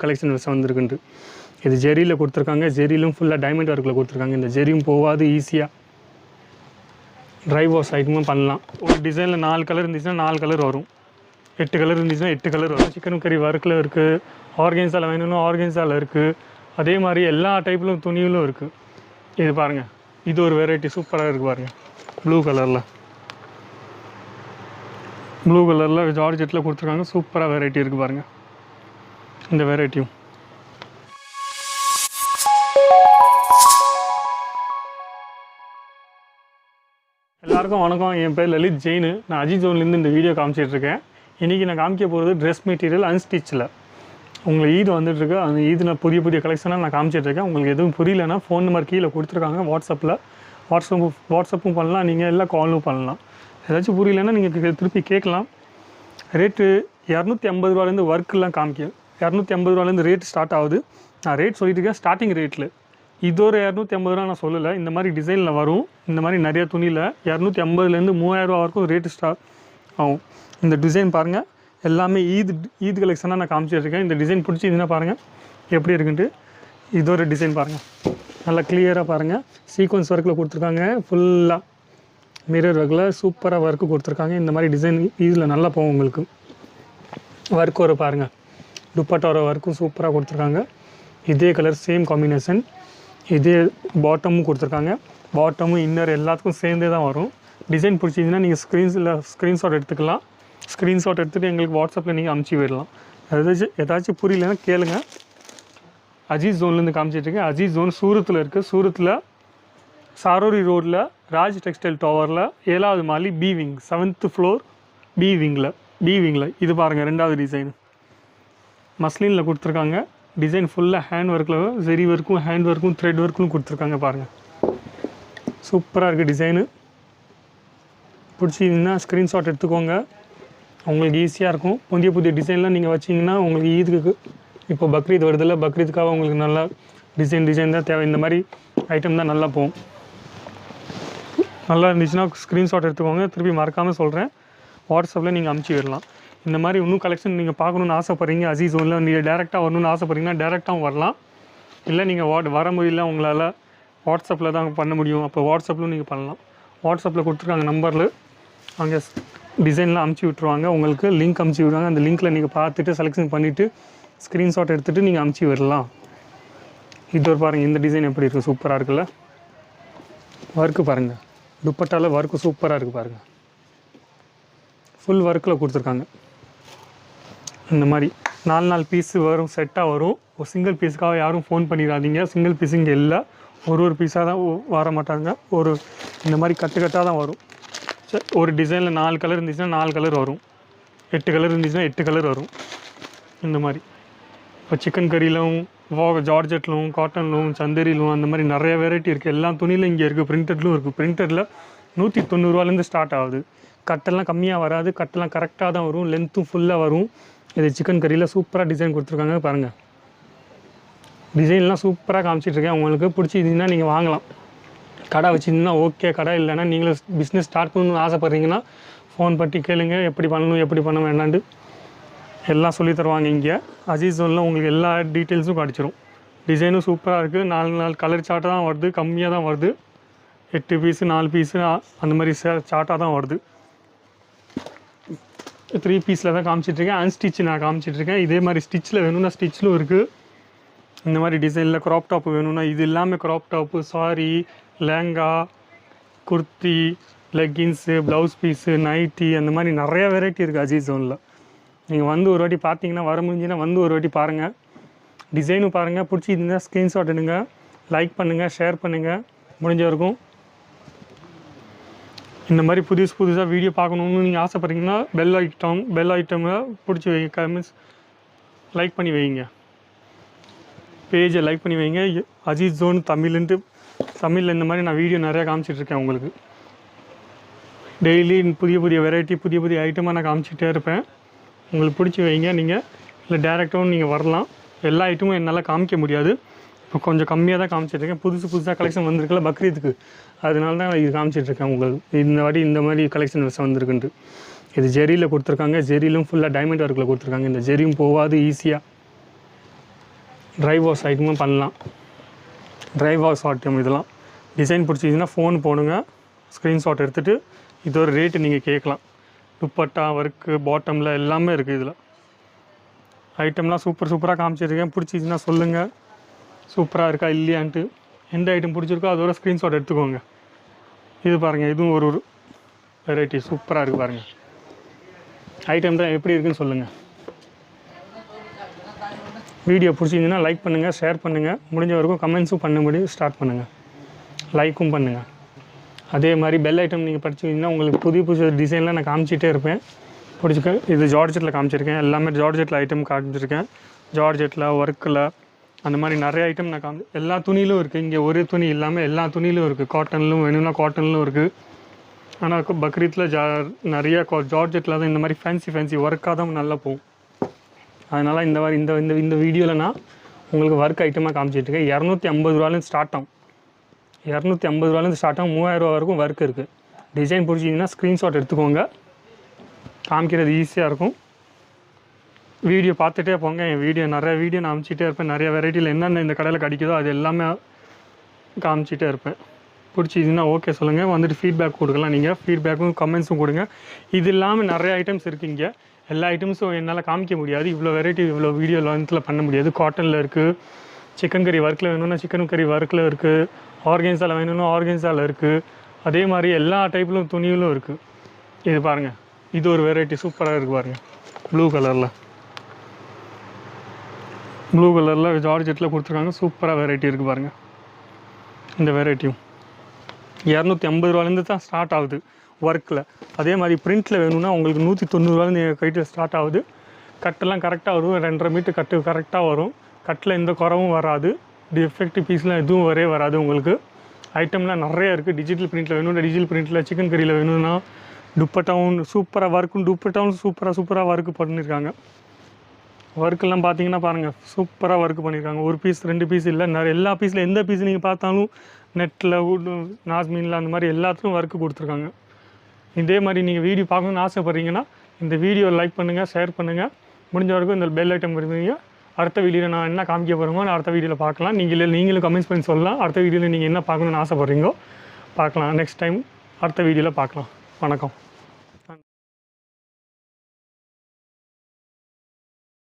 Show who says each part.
Speaker 1: Collection வந்திருக்குண்டு. இது ஜெரியில் கொடுத்துருக்காங்க. ஜெரியிலும் ஃபுல்லாக டைமண்ட் ஒர்க்கில் கொடுத்துருக்காங்க. இந்த ஜெரியும் போகாது, ஈஸியாக ட்ரை வாஷ் ஐட்டமும் பண்ணலாம். ஒரு டிசைனில் 4 கலர் இருந்துச்சுன்னா 4 கலர் வரும், 8 கலர் இருந்துச்சுன்னா 8 கலர் வரும். சிக்கன் கறி ஒர்க்கில் இருக்குது, ஆர்கன்ஸாவில் வேணும்னா ஆர்கன்ஸாவில் இருக்குது. அதே மாதிரி எல்லா டைப்லும் துணியிலும் இருக்குது. இது பாருங்கள், இது ஒரு வெரைட்டி சூப்பராக இருக்குது பாருங்கள். ப்ளூ கலரில் ஜார்ஜெட்டில் கொடுத்துருக்காங்க. சூப்பராக வெரைட்டி இருக்குது பாருங்கள். இந்த வெரைட்டியும் எல்லாருக்கும் வணக்கம். என் பேர் லலித் ஜெயின். நான் அஜித் ஜோன்லேருந்து இந்த வீடியோ காமிச்சிட்ருக்கேன். இன்றைக்கி நான் காமிக்க போகிறது ட்ரெஸ் மெட்டீரியல் அன்ஸ்டிச்சில். உங்களுக்கு ஈது வந்துட்டுருக்கு. அந்த ஈதில் புதிய கலெக்ஷனாக நான் காமிச்சிட்ருக்கேன். உங்களுக்கு எதுவும் புரியலன்னா ஃபோன் நம்பர் கீழே கொடுத்துருக்காங்க. வாட்ஸ்அப்பும் பண்ணலாம், நீங்கள் எல்லாம் காலும் பண்ணலாம். ஏதாச்சும் புரியலன்னா நீங்கள் திருப்பி கேட்கலாம். ரேட்டு 250 ரூபாலேருந்து ஒர்க்கெலாம் காமிக்கும். 250 ரூபாலேருந்து ரேட் ஸ்டார்ட் ஆகுது. நான் ரேட் சொல்லிட்டுருக்கேன் ஸ்டார்டிங் ரேட்டில். இது ஒரு 250 ரூபா நான் சொல்லலை. இந்த மாதிரி டிசைனில் வரும். இந்த மாதிரி நிறைய துணியில் 250லேருந்து 3000 ரூபா வரைக்கும் ரேட்டு ஸ்டார்ட் ஆகும். இந்த டிசைன் பாருங்கள், எல்லாமே ஈத் கலெக்ஷனாக நான் காமிச்சிட்ருக்கேன். இந்த டிசைன் பிடிச்சிதுன்னா பாருங்கள் எப்படி இருக்குன்ட்டு. இது ஒரு டிசைன் பாருங்கள், நல்லா கிளியராக பாருங்கள். சீக்வன்ஸ் ஒர்க்கில் கொடுத்துருக்காங்க. ஃபுல்லாக மிரர் ஒர்க்கில் சூப்பராக ஒர்க்கு கொடுத்துருக்காங்க. இந்த மாதிரி டிசைன் இதில் நல்லா போகும் உங்களுக்கு. ஒர்க் ஒரு பாருங்கள், துப்பட்டாவோட ஒர்க்கும் சூப்பராக கொடுத்துருக்காங்க. இதே கலர் சேம் காம்பினேஷன். இதே பாட்டமும் கொடுத்துருக்காங்க. பாட்டமும் இன்னர் எல்லாத்துக்கும் சேர்ந்தே தான் வரும். டிசைன் பிடிச்சிங்கன்னா நீங்கள் ஸ்க்ரீன்ஷாட் எடுத்துக்கலாம். ஸ்க்ரீன்ஷாட் எடுத்துகிட்டு எங்களுக்கு வாட்ஸ்அப்பில் நீங்கள் அமுச்சு விடலாம். ஏதாச்சும் புரியலன்னா கேளுங்க. அஜித் ஜோன்லேருந்து காமிச்சிட்ருக்கேன். அஜித் ஜோன் சூரத்தில் இருக்குது. சூரத்தில் சாரோரி ரோட்டில் ராஜ் டெக்ஸ்டைல் டவரில் 7வது மாடி B wing, 7th floor B விங்கில். இது பாருங்கள், 2வது டிசைன் மஸ்லினில் கொடுத்துருக்காங்க. டிசைன் ஃபுல்லாக ஹேண்ட் ஒர்க்கில், ஜெரி ஒர்க்கும் ஹேண்ட் ஒர்க்கும் த்ரெட் ஒர்க்கும் கொடுத்துருக்காங்க பாருங்கள். சூப்பராக இருக்குது டிசைனு. பிடிச்சிங்கன்னா ஸ்க்ரீன்ஷாட் எடுத்துக்கோங்க, உங்களுக்கு ஈஸியாக இருக்கும். புதிய டிசைன்லாம் நீங்கள் வச்சிங்கன்னா உங்களுக்கு ஈதுக்கு, இப்போ பக்ரீத் வருதில்ல, பக்ரீத்துக்காக உங்களுக்கு நல்லா டிசைன் தான் தேவை. இந்த மாதிரி ஐட்டம் தான் நல்லா போகும். நல்லா இருந்துச்சுன்னா ஸ்க்ரீன்ஷாட் எடுத்துக்கோங்க. திருப்பி மறக்காமல் சொல்கிறேன், வாட்ஸ்அப்பில் நீங்கள் அமுச்சு விடலாம். இந்த மாதிரி இன்னும் கலெக்ஷன் நீங்கள் பார்க்கணுன்னு ஆசைப்பட்றீங்க, அஜித் ஜோனில் நீங்கள் டேரெக்டாக வரணுன்னு ஆசைப்பட்றீங்கன்னா டேரெக்டாகவும் வரலாம். இல்லை நீங்கள் வர முடியல, உங்களால் வாட்ஸ்அப்பில் தான் பண்ண முடியும், அப்போ வாட்ஸ்அப்பில் நீங்கள் பண்ணலாம். வாட்ஸ்அப்பில் கொடுத்துருக்காங்க நம்பரில், அங்கே டிசைன்லாம் அமுச்சு விட்ருவாங்க. உங்களுக்கு லிங்க் அமுச்சு விடுவாங்க. அந்த லிங்க்கில் நீங்கள் பார்த்துட்டு செலெக்ஷன் பண்ணிவிட்டு ஸ்க்ரீன்ஷாட் எடுத்துகிட்டு நீங்கள் அமுச்சு விடலாம். இது ஒரு பாருங்கள், இந்த டிசைன் எப்படி இருக்குது, சூப்பராக இருக்குல்ல. ஒர்க்கு பாருங்கள், துப்பட்டாவில் ஒர்க்கு சூப்பராக இருக்குது பாருங்கள். ஃபுல் ஒர்க்கில் கொடுத்துருக்காங்க. இந்த மாதிரி 4 பீஸு வரும், செட்டாக வரும். ஒரு சிங்கிள் பீஸுக்காக யாரும் ஃபோன் பண்ணிடாதீங்க. சிங்கிள் பீஸ் இங்கே இல்லை, ஒரு பீஸாக தான் வர மாட்டாங்க. இந்த மாதிரி கட்டாக தான் வரும். சரி, ஒரு டிசைனில் 4 கலர் இருந்துச்சுன்னா 4 கலர் வரும், 8 கலர் இருந்துச்சுன்னா 8 கலர் வரும். இந்த மாதிரி இப்போ சிக்கன் கறியிலும், ஜார்ஜெட்லும், காட்டன்லும், சந்தேரிலும் அந்த மாதிரி நிறைய வெரைட்டி இருக்குது. எல்லா துணியிலும் இங்கே இருக்குது. பிரிண்டட்லும் இருக்குது. பிரிண்டடில் 190 ரூபாலேருந்து ஸ்டார்ட் ஆகுது. கட்டெல்லாம் கம்மியாக வராது, கட்டெல்லாம் கரெக்டாக தான் வரும், லென்த்தும் ஃபுல்லாக வரும். இது சிக்கன் கறியில் சூப்பராக டிசைன் கொடுத்துருக்காங்க பாருங்கள். டிசைன்லாம் சூப்பராக காமிச்சிட்ருக்கேன். உங்களுக்கு பிடிச்சிருந்தீங்கன்னா நீங்கள் வாங்கலாம். கடை வச்சுருந்தீங்கன்னா ஓகே, கடை இல்லைன்னா நீங்களே பிஸ்னஸ் ஸ்டார்ட் பண்ணணும்னு ஆசைப்பட்றீங்கன்னா ஃபோன் பண்ணி கேளுங்க, எப்படி பண்ணணும் எப்படி பண்ண வேண்டாண்டு எல்லாம் சொல்லி தருவாங்க. இங்கே அஜித் ஜோனில் உங்களுக்கு எல்லா டீட்டெயில்ஸும் கிடச்சிரும். டிசைனும் சூப்பராக இருக்குது. 4 கலர் சார்ட்டாக தான் வருது, கம்மியாக தான் வருது. 8 பீஸு 4 பீஸு அந்த மாதிரி சார்ட்டாக தான் வருது. 3 பீஸில் தான் காமிச்சிட்ருக்கேன். அன்ஸ்டிச் நான் காமிச்சிட்ருக்கேன். இதே மாதிரி ஸ்டிச்சில் வேணும்னா ஸ்டிச்சிலும் இருக்குது. இந்த மாதிரி டிசைனில் க்ராப் டாப்பு வேணும்னா இது எல்லாமே crop top, sari, lehenga, kurti, leggings, blouse piece, nighty, அந்த மாதிரி நிறையா வெரைட்டி இருக்குது அஜித் ஜோனில். நீங்கள் வந்து ஒரு வாட்டி பார்த்தீங்கன்னா, வர முடிஞ்சுன்னா வந்து ஒரு வாட்டி பாருங்கள், டிசைனும் பாருங்கள். பிடிச்சிருந்தா ஸ்க்ரீன்ஷாட் எடுங்க, லைக் பண்ணுங்கள், ஷேர் பண்ணுங்கள். முடிஞ்ச வரைக்கும் இந்த மாதிரி புதுசாக வீடியோ பார்க்கணுன்னு நீங்கள் ஆசைப்பட்றீங்கன்னா பெல் ஐட்டமில் பிடிச்சி வைங்க, கமெண்ட்ஸ் லைக் பண்ணி வைங்க, பேஜை லைக் பண்ணி வைங்க. அஜித் ஜோன் தமிழில் இந்த மாதிரி நான் வீடியோ நிறையா காமிச்சிட்ருக்கேன். உங்களுக்கு டெய்லி புதிய வெரைட்டி புதிய ஐட்டமாக நான் காமிச்சிட்டே இருப்பேன். உங்களுக்கு பிடிச்சி வைங்க. நீங்கள் இல்லை டேரெக்டாகவும் நீங்கள் வரலாம். எல்லா ஐட்டமும் என்னால் காமிக்க முடியாது, இப்போ கொஞ்சம் கம்மியாக தான் காமிச்சிட்ருக்கேன். புதுசாக கலெக்ஷன் வந்திருக்குல்ல பக்ரீத்துக்கு, அதனால தான் இது காமிச்சிட்ருக்கேன். உங்களுக்கு இந்த மாதிரி கலெக்ஷன் வந்திருக்குன்ட்டு. இது ஜெரியில் கொடுத்துருக்காங்க. ஜெரியிலும் ஃபுல்லாக டைமண்ட் ஒர்க்கில் கொடுத்துருக்காங்க. இந்த ஜெரியும் போகாது, ஈஸியாக ட்ரை வாஷ் ஐட்டமும் பண்ணலாம். ட்ரை வாஷ் ஐட்டம் இதெல்லாம் டிசைன் பிடிச்சிங்கன்னா ஃபோன் போடுங்க, ஸ்க்ரீன்ஷாட் எடுத்துகிட்டு இதோட ரேட்டு நீங்கள் கேட்கலாம். துப்பட்டா ஒர்க்கு பாட்டமில் எல்லாமே இருக்குது. இதில் ஐட்டம்லாம் சூப்பராக காமிச்சிருக்கேன். பிடிச்சிச்சின்னா சொல்லுங்கள், சூப்பராக இருக்கா இல்லையான்ட்டு. எந்த ஐட்டம் பிடிச்சிருக்கோ அதோட ஸ்க்ரீன்ஷாட் எடுத்துக்கோங்க. இது பாருங்கள், இதுவும் ஒரு வெரைட்டி சூப்பராக இருக்குது பாருங்கள். ஐட்டம் தான் எப்படி இருக்குன்னு சொல்லுங்கள். வீடியோ பிடிச்சிருந்துன்னா லைக் பண்ணுங்கள், ஷேர் பண்ணுங்கள், முடிஞ்ச வரைக்கும் கமெண்ட்ஸும் பண்ணும்படி ஸ்டார்ட் பண்ணுங்கள், லைக்கும் பண்ணுங்கள். அதே மாதிரி பெல் ஐட்டம் நீங்கள் படிச்சிங்கன்னா உங்களுக்கு புது டிசைன்லாம் நான் காமிச்சிட்டே இருப்பேன். பிடிச்சிக்க இது ஜார்ஜெட்டில் காமிச்சிருக்கேன், எல்லாமே ஜார்ஜெட்டில் ஐட்டம் காமிச்சிருக்கேன். ஜார்ஜெட்டில் ஒர்க்கில் அந்த மாதிரி நிறைய ஐட்டம் நான் எல்லா துணியிலும் இருக்குது. இங்கே ஒரே துணி இல்லாமல் எல்லா துணியிலும் இருக்குது. காட்டன்லும் வேணும்னா காட்டன்லும் இருக்குது. ஆனால் பக்ரீத்தில் நிறைய ஜார்ஜெட்டில் தான் இந்த மாதிரி ஃபேன்சி ஒர்க்காக தான் நல்லா போகும். அதனால் இந்த மாதிரி இந்த வீடியோவில் நான் உங்களுக்கு ஒர்க் ஐட்டமாக காமிச்சிட்ருக்கேன். 250 ரூபாலேருந்து ஸ்டார்ட் ஆகும். 250 ரூபாலேருந்து ஸ்டார்ட் ஆகும். 3000 ரூபா வரைக்கும் ஒர்க் இருக்குது. டிசைன் பிடிச்சிங்கன்னா ஸ்க்ரீன்ஷாட் எடுத்துக்கோங்க, காமிக்கிறது ஈஸியாக இருக்கும். வீடியோ பார்த்துட்டே போங்க. என் நிறைய வீடியோ நான் அனுப்பிச்சிட்டே இருப்பேன். நிறைய வெரைட்டியில் என்னென்ன இந்த கடையில் கிடைக்குதோ அது எல்லாமே காமிச்சிட்டே இருப்பேன். பிடிச்சிதுன்னா ஓகே சொல்லுங்கள், வந்துட்டு ஃபீட்பேக் கொடுக்கலாம். நீங்கள் ஃபீட்பேக்கும் கமெண்ட்ஸும் கொடுங்க. இது இல்லாமல் நிறைய ஐட்டம்ஸ் இருக்குது. இங்கே எல்லா ஐட்டம்ஸும் என்னால் காமிக்க முடியாது. இவ்வளோ வெரைட்டி இவ்வளோ வீடியோ லென்த்தில் பண்ண முடியாது. காட்டனில் இருக்குது, சிக்கன் கறி ஒர்க்கில் வேணும்னா சிக்கன் கறி ஒர்க்கில் இருக்குது, ஆர்கன்ஸாவில் வேணும்னா ஆர்கன்ஸாவில் இருக்குது. அதே மாதிரி எல்லா டைப்லும் துணியிலும் இருக்குது. இது பாருங்கள், இது ஒரு வெரைட்டி சூப்பராக இருக்குது பாருங்கள். ப்ளூ கலரில் ஜார்ஜெட்டில் கொடுத்துருக்காங்க. சூப்பராக வெரைட்டி இருக்குது பாருங்கள். இந்த வெரைட்டியும் 250 ரூபாலேருந்து தான் ஸ்டார்ட் ஆகுது ஒர்க்கில். அதே மாதிரி பிரிண்ட்டில் வேணும்னா உங்களுக்கு 190 ரூபாலேருந்து எங்கள் கைட்டில் ஸ்டார்ட் ஆகுது. கட்டெல்லாம் கரெக்டாக வரும். 2.5 மீட்டர் கட்டு கரெக்டாக வரும். கட்டில் எந்த குறவும் வராது. டிஃபெக்டிவ் பீஸ்லாம் எதுவும் வராது. உங்களுக்கு ஐட்டம்லாம் நிறைய இருக்குது. டிஜிட்டல் பிரிண்ட்டில் வேணும்னா டிஜிட்டல் பிரிண்ட்டில், சிக்கன் கறியில் வேணும்னா துப்பட்டாவும் சூப்பராக துப்பட்டாவும் சூப்பராக ஒர்க்கு பண்ணியிருக்காங்க. ஒர்க்கெல்லாம் பார்த்தீங்கன்னா பாருங்கள், சூப்பராக ஒர்க்கு பண்ணியிருக்காங்க. ஒரு பீஸ் 2 பீஸ் இல்லை, எல்லா பீஸில் எந்த பீஸ் நீங்கள் பார்த்தாலும் நெட்டில் நாஸ்மீனில் அந்த மாதிரி எல்லாத்துக்கும் ஒர்க்கு கொடுத்துருக்காங்க. இதே மாதிரி நீங்கள் வீடியோ பார்க்கணுன்னு ஆசைப்பட்றீங்கன்னா இந்த வீடியோ லைக் பண்ணுங்கள், ஷேர் பண்ணுங்கள். முடிஞ்ச வரைக்கும் இந்த பெல் ஐட்டம் இருந்தீங்க. அடுத்த வீடியோவில் நான் என்ன காமிக்க போகிறோமோ அடுத்த வீடியோவில் பார்க்கலாம். நீங்களும் கமெண்ட்ஸ் பண்ணி சொல்லலாம். அடுத்த வீடியோவில் நீங்கள் என்ன பார்க்கணுன்னு ஆசைப்பட்றீங்களோ பார்க்கலாம். நெக்ஸ்ட் டைம் அடுத்த வீடியோவில் பார்க்கலாம். வணக்கம்.